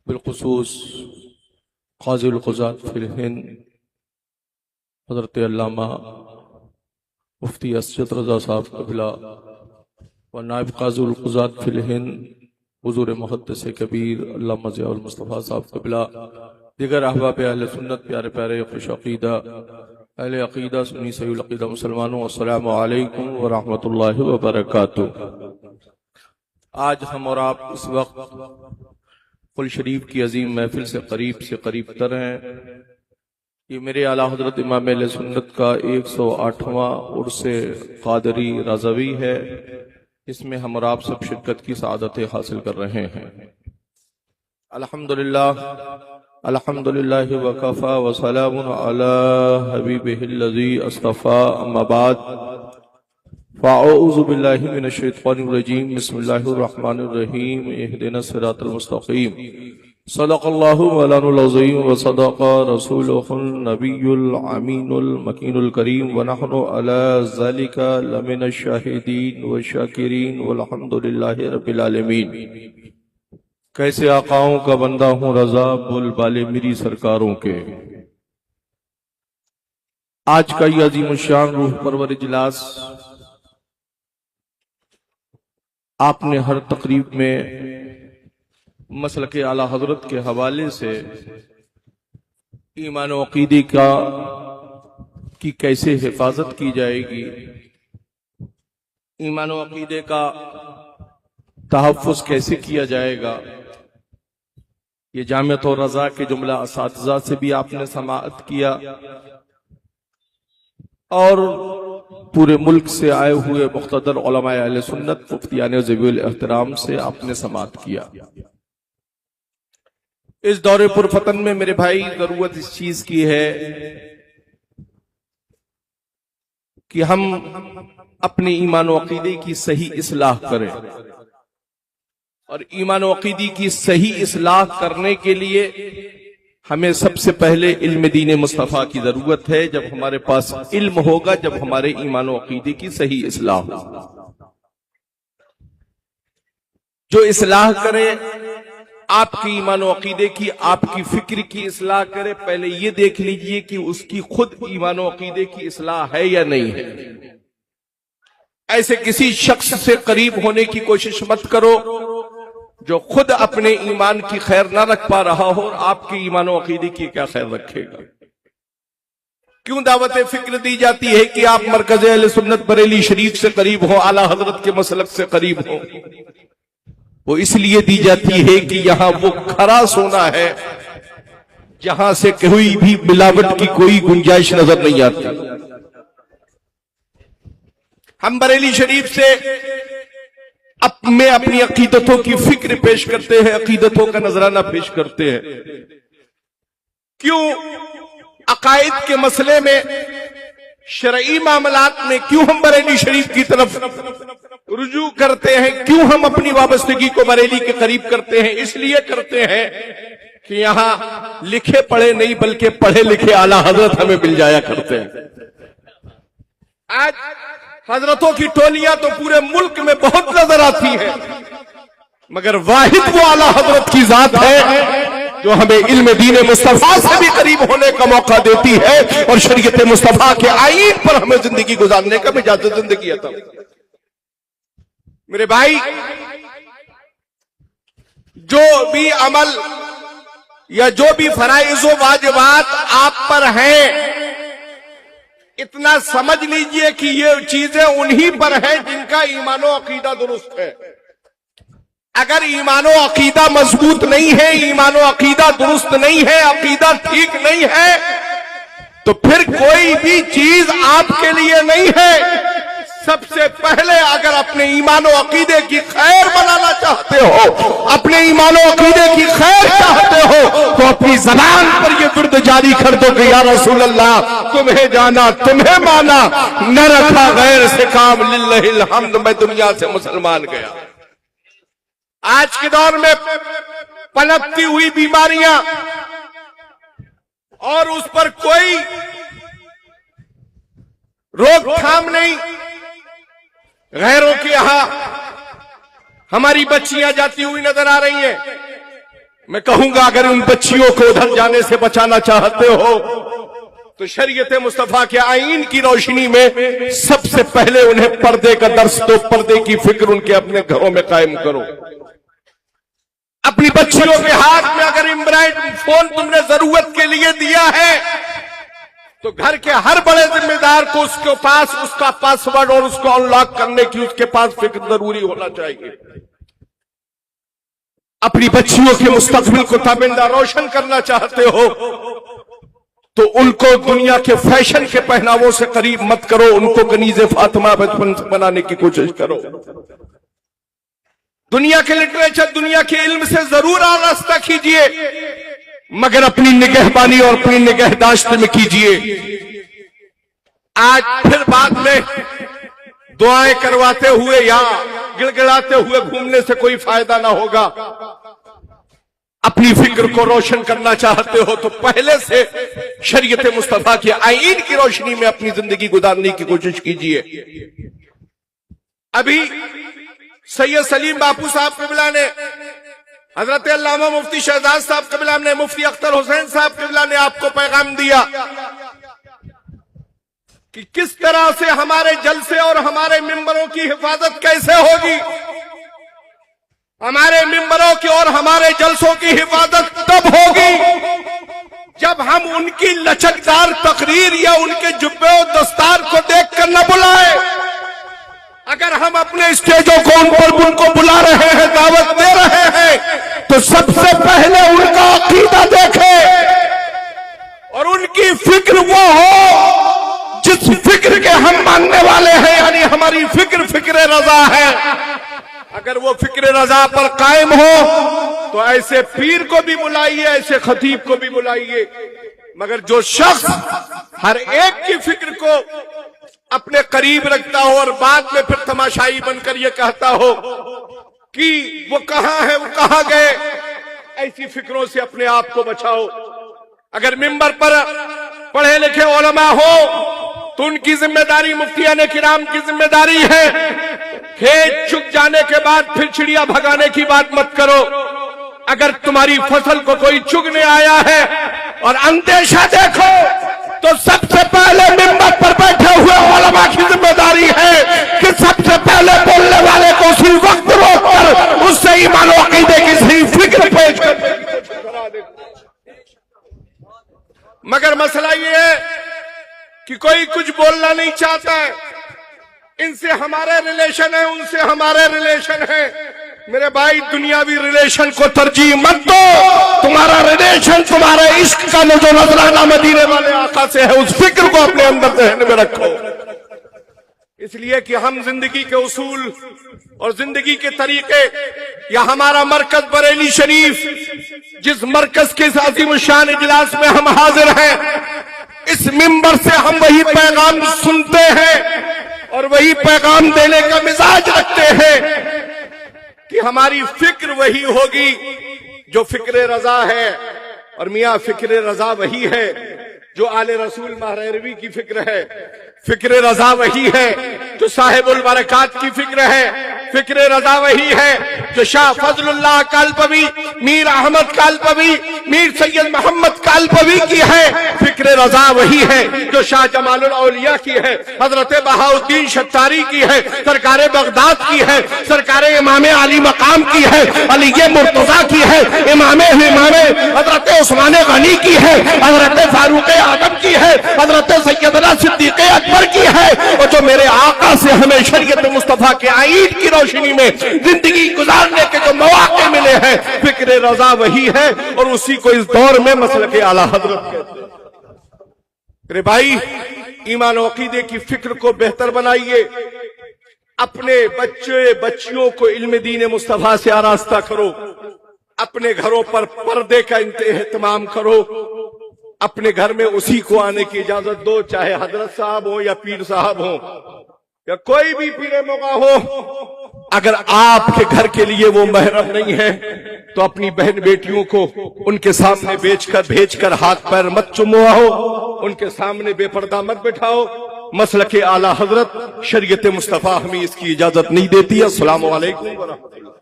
بالخصوص قاضی القضات فی الہند حضرت علامہ مفتی اسجد رضا صاحب قبلہ و نائب قاضی القضات فی الہند حضور محدث کبیر علامہ ضیاء المصطفیٰ صاحب قبلہ، دیگر احباب اہل سنت، پیارے پیارے خوش عقیدہ اہل عقیدہ سنی صحیح العقیدہ مسلمانوں، السلام علیکم ورحمۃ اللہ وبرکاتہ۔ آج ہم اور آپ اس وقت قل شریف کی عظیم محفل سے قریب تر ہیں۔ یہ میرے اعلیٰ حضرت امام اہل سنت کا 108واں عرس قادری رضوی ہے، اس میں ہم اور آپ سب شرکت کی سعادتیں حاصل کر رہے ہیں۔ الحمدللہ وکفا وسلام علی حبیبہ الذی اصطفیٰ، اما بعد فاعوذ باللہ من الشیطان الرجیم، بسم اللہ الرحمن الرحیم، اہدنا الصراط المستقیم، صدق اللہ مولانا العظیم وصدق رسولہ النبی الامین المکین الکریم، ونحن علی ذلک لمن الشاہدین والشاکرین والحمدللہ رب العالمین۔ کیسے آقاؤں کا بندہ ہوں رضا، بول بالے میری سرکاروں کے۔ آج کا یہ عظیم الشان روح پرور اجلاس آپ نے ہر تقریب میں مسلک اعلیٰ حضرت کے حوالے سے ایمان و عقیدے کی کیسے حفاظت کی جائے گی، ایمان و عقیدے کا تحفظ کیسے کیا جائے گا، یہ جامعۃ الرضا کے جملہ اساتذہ سے بھی آپ نے سماعت کیا، اور پورے ملک سے آئے ہوئے مقتدر علماء اہل سنت، مفتیان ذوی الاحترام سے آپ نے سماعت کیا۔ اس دور پرفتن میں میرے بھائی ضرورت اس چیز کی ہے کہ ہم اپنے ایمان و عقیدے کی صحیح اصلاح کریں، اور ایمان و عقیدے کی صحیح اصلاح کرنے کے لیے ہمیں سب سے پہلے علم دین مصطفیٰ کی ضرورت ہے۔ جب ہمارے پاس علم ہوگا، جب ہمارے ایمان و عقیدے کی صحیح اصلاح ہوگا۔ جو اصلاح کرے آپ کی ایمان و عقیدے کی، آپ کی فکر کی اصلاح کرے، پہلے یہ دیکھ لیجئے کہ اس کی خود ایمان و عقیدے کی اصلاح ہے یا نہیں ہے۔ ایسے کسی شخص سے قریب ہونے کی کوشش مت کرو جو خود اپنے ایمان کی خیر نہ رکھ پا رہا ہو، اور آپ کی ایمان و عقیدے کی کیا خیر رکھے گا۔ کیوں دعوت فکر دی جاتی ہے کہ آپ مرکز اہل سنت بریلی شریف سے قریب ہو، اعلیٰ حضرت کے مسلک سے قریب ہو؟ وہ اس لیے دی جاتی ہے کہ یہاں وہ کھرا سونا ہے جہاں سے کوئی بھی ملاوٹ کی کوئی گنجائش نظر نہیں آتی۔ ہم بریلی شریف سے میں اپنی عقیدتوں کی فکر پیش کرتے ہیں، عقیدتوں کا نذرانہ پیش کرتے ہیں۔ کیوں عقائد کے مسئلے میں، شرعی معاملات میں کیوں ہم بریلی شریف کی طرف رجوع کرتے ہیں، کیوں ہم اپنی وابستگی کو بریلی کے قریب کرتے ہیں؟ اس لیے کرتے ہیں کہ یہاں لکھے پڑھے نہیں بلکہ پڑھے لکھے اعلیٰ حضرت ہمیں مل جایا کرتے ہیں۔ آج حضرتوں کی ٹولیاں تو پورے ملک میں بہت نظر آتی ہیں، مگر واحد وہ اعلیٰ حضرت کی ذات ہے جو ہمیں علم دین مصطفیٰ سے بھی قریب ہونے کا موقع دیتی ہے، اور شریعت مصطفیٰ کے آئین پر ہمیں زندگی گزارنے کا مجاز زندگی عطا۔ میرے بھائی، جو بھی عمل یا جو بھی فرائض و واجبات آپ پر ہیں، اتنا سمجھ لیجئے کہ یہ چیزیں انہی پر ہیں جن کا ایمان و عقیدہ درست ہے۔ اگر ایمان و عقیدہ مضبوط نہیں ہے، ایمان و عقیدہ درست نہیں ہے، عقیدہ ٹھیک نہیں ہے، تو پھر کوئی بھی چیز آپ کے لیے نہیں ہے۔ سب سے پہلے اگر اپنے ایمان و عقیدے کی خیر بنانا چاہتے ہو، اپنے ایمان و عقیدے کی خیر چاہتے ہو، تو اپنی زبان پر یہ ورد جاری کر دو کہ یا رسول اللہ، تمہیں جانا تمہیں مانا، نہ رکھا غیر سے کام، للہ الحمد، میں دنیا سے مسلمان گیا۔ آج کے دور میں پنپتی ہوئی بیماریاں، اور اس پر کوئی روک تھام نہیں۔ غیروں کے یہاں ہماری بچیاں جاتی ہوئی نظر آ رہی ہیں، मैं कहूंगा अगर उन बच्चियों को उधर जाने से बचाना चाहते हो तो शरीयत मुस्तफा के आईन की रोशनी में सबसे पहले उन्हें पर्दे का दर्स दो, पर्दे की फिक्र उनके अपने घरों में कायम करो। अपनी बच्चियों के हाथ में अगर एंड्रॉइड फोन तुमने जरूरत के लिए दिया है तो घर के हर बड़े जिम्मेदार को उसके पास उसका पासवर्ड और उसको अनलॉक करने की उसके पास फिक्र जरूरी होना चाहिए। अपनी बच्चियों के मुस्तकबिल को ताबिंदा रोशन करना चाहते हो तो उनको दुनिया के फैशन के पहनावों से करीब मत करो, उनको कनीज़े फातिमा बचपन से बनाने की कोशिश करो। दुनिया के लिटरेचर, दुनिया के इल्म से जरूर आरास्ता कीजिए, मगर अपनी निगहबानी और अपनी निगहदाश्त में कीजिए। आज फिर बाद में दुआएं करवाते हुए या गिड़गिड़ाते हुए घूमने से कोई फायदा ना होगा। अपनी फिक्र को रोशन करना चाहते हो तो पहले से शरीयत मुस्तफा के आईन की रोशनी में अपनी जिंदगी गुजारने की कोशिश कीजिए। अभी सैयद सलीम बापू साहब क़िबला ने, हजरत अल्लामा मुफ्ती शहजाद साहब क़िबला ने, मुफ्ती अख्तर हुसैन साहब क़िबला ने आपको पैगाम दिया कि किस तरह से हमारे जलसे और हमारे मिंबरों की हिफाजत कैसे होगी। हमारे मिंबरों की और हमारे जलसों की हिफाजत तब होगी जब हम उनकी लचकदार तकरीर या उनके जुब्बे और दस्तार को देखकर न बुलाए। अगर हम अपने स्टेजों को उनको बुला रहे हैं, दावत दे रहे हैं, तो सबसे पहले उनका अकीदा देखें और उनकी फिक्र वो हो जिस फिक्र के हम मानने वाले हैं, यानी हमारी फिक्र रजा है। अगर वो फिक्र रजा पर कायम हो तो ऐसे पीर को भी बुलाइए, ऐसे खतीब को भी बुलाइए, मगर जो शख्स हर एक की फिक्र को अपने करीब रखता हो और बाद में फिर तमाशाई बनकर ये कहता हो कि वो कहां है, वो कहां गए, ऐसी फिक्रों से अपने आप को बचाओ। अगर मिंबर पर पढ़े लिखे उलमा हो तो उनकी जिम्मेदारी मुफ्तियाने किराम की जिम्मेदारी है। खेत चुग जाने के बाद फिर चिड़िया भगाने की बात मत करो। अगर तुम्हारी फसल को कोई चुगने आया है और अंदेशा देखो तो सबसे पहले मिंबर पर बैठे हुए उलमा की जिम्मेदारी है कि सबसे पहले बोलने वाले को उसी वक्त रोककर उससे ईमान और अकीदे की सही फिक्र पेश कर। मगर मसला ये है कि कोई कुछ बोलना नहीं चाहता है। इनसे हमारे रिलेशन है, उनसे हमारे रिलेशन है। मेरे भाई, दुनियावी रिलेशन को तरजीह मत दो। तुम्हारा रिलेशन तुम्हारे इश्क का जो नजराना मदीने वाले आका से है, उस फिक्र को अपने अंदर जहन में रखो। इसलिए कि हम जिंदगी के उसूल और जिंदगी के तरीके, या हमारा मरकज बरेली शरीफ, जिस मरकज के अज़ीम शान इजलास में हम हाजिर हैं, इस मिंबर से हम वही पैगाम सुनते हैं और वही पैगाम देने का मिजाज रखते हैं कि हमारी फिक्र वही होगी जो फिक्र रजा है। और मियाँ, फिक्र रजा वही है जो आले रसूल महरवी की फिक्र है। फिक्र रजा वही है जो साहिबुल बरकात की फिक्र है। फिक्र रजा वही है जो शाह फजलुल्लाह कालपवी, मीर अहमद कालपवी, मीर सैयद मोहम्मद कालपवी की है। फिक्र रजा वही है जो शाह जमालुल औलिया की है, हजरत बहाउद्दीन शत्तारी की है, सरकार बगदाद की है, सरकार इमाम अली मकाम की है, अली मुर्तजा की है, इमाम हजरत उस्मान गनी की है, हजरत फारूक आदम की है, हजरत सैयदना सिद्दीक अकबर की है। और जो मेरे आका से हमें शरीयत मुस्तफा के आईन की रोशनी में जिंदगी गुजारने के जो मौके मिले हैं, फिक्र रजा वही है और उसी को इस दौर में मसलक आला हजरत कहते हैं। मेरे भाई, ईमान और अकीदे की फिक्र को बेहतर बनाइए। अपने बच्चे बच्चियों को इल्म दीन मुस्तफा से आरास्ता करो। अपने घरों पर पर्दे का इंतजाम करो। अपने घर में उसी को आने की इजाजत दो, चाहे हजरत साहब हो या पीर साहब हो या कोई भी पीरे मौका हो। अगर आपके घर के लिए वो महरम नहीं है तो अपनी बहन बेटियों को उनके सामने भेजकर हाथ पैर मत चुमवाओ, उनके सामने बेपर्दा मत बिठाओ। मसलक आला हजरत शरीयत मुस्तफा हमें इसकी इजाजत नहीं देती। अस्सलामु अलैकुम व रहमतुल्लाह।